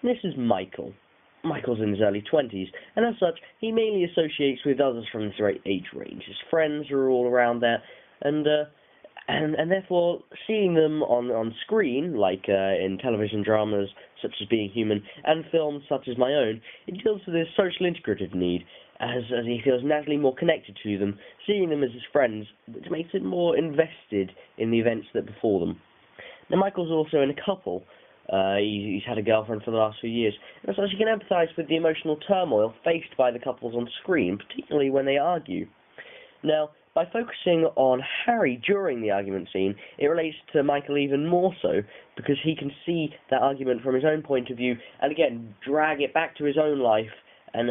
This is Michael. Michael's in his early 20s, and as such, he mainly associates with others from this age range. His friends are all around there, and therefore, seeing them on screen, like in television dramas such as Being Human, and films such as my own, it deals with his social integrative need, as he feels naturally more connected to them, seeing them as his friends, which makes him more invested in the events that befall them. Now, Michael's also in a couple. He's had a girlfriend for the last few years, and so he can empathise with the emotional turmoil faced by the couples on screen, particularly when they argue. Now, by focusing on Harry during the argument scene, it relates to Michael even more so, because he can see that argument from his own point of view, and again, drag it back to his own life, and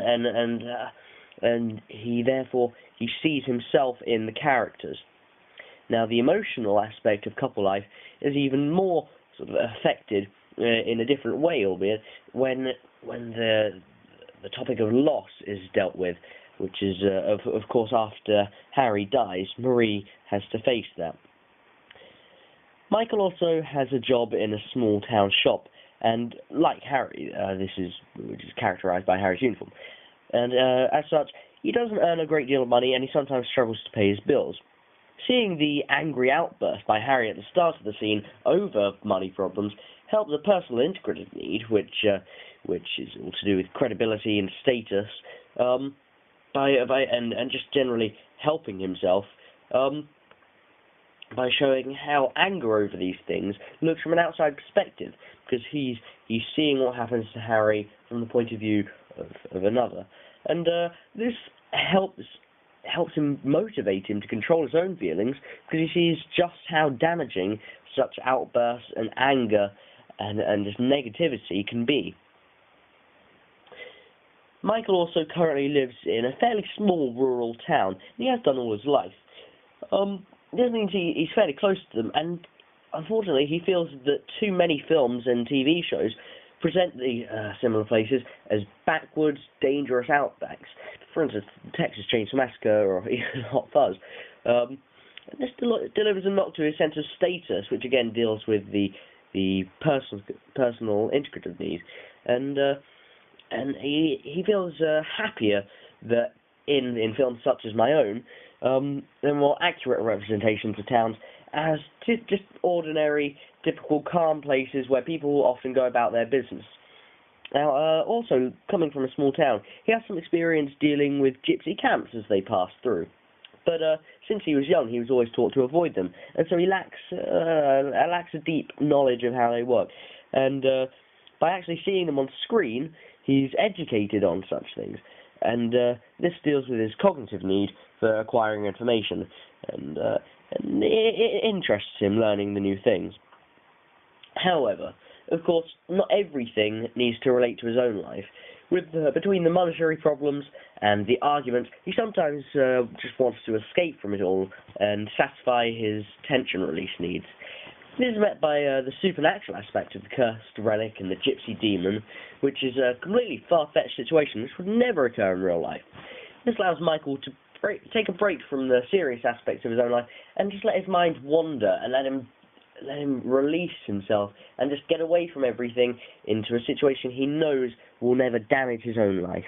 he sees himself in the characters. Now, the emotional aspect of couple life is even more sort of affected in a different way, albeit when the topic of loss is dealt with, which is of course after Harry dies. Marie has to face that. Michael also has a job in a small town shop, and like Harry, which is characterized by Harry's uniform, and as such, he doesn't earn a great deal of money, and he sometimes struggles to pay his bills. Seeing the angry outburst by Harry at the start of the scene over money problems helped the personal integrative need, which is all to do with credibility and status, and just generally helping himself by showing how anger over these things looks from an outside perspective, because he's seeing what happens to Harry from the point of view of another, and this helps him motivate him to control his own feelings, because he sees just how damaging such outbursts and anger and just negativity can be. Michael also currently lives in a fairly small rural town, and he has done all his life. This means he's fairly close to them, and unfortunately he feels that too many films and TV shows present the similar places as backwards, dangerous outbacks. For instance, Texas Chainsaw Massacre or even Hot Fuzz. This delivers a knock to his sense of status, which again deals with the personal integrative need, and he feels happier that in films such as my own, they're more accurate representations of towns as just ordinary, typical, calm places where people often go about their business. Now, also, coming from a small town, he has some experience dealing with gypsy camps as they pass through. But since he was young, he was always taught to avoid them, and so he lacks a deep knowledge of how they work. And by actually seeing them on screen, he's educated on such things. And this deals with his cognitive need for acquiring information, and it interests him learning the new things. However, of course, not everything needs to relate to his own life. Between the monetary problems and the arguments, he sometimes just wants to escape from it all and satisfy his tension release needs. This is met by the supernatural aspect of the cursed relic and the gypsy demon, which is a completely far-fetched situation which would never occur in real life. This allows Michael to take a break from the serious aspects of his own life and just let his mind wander and let him release himself and just get away from everything into a situation he knows will never damage his own life.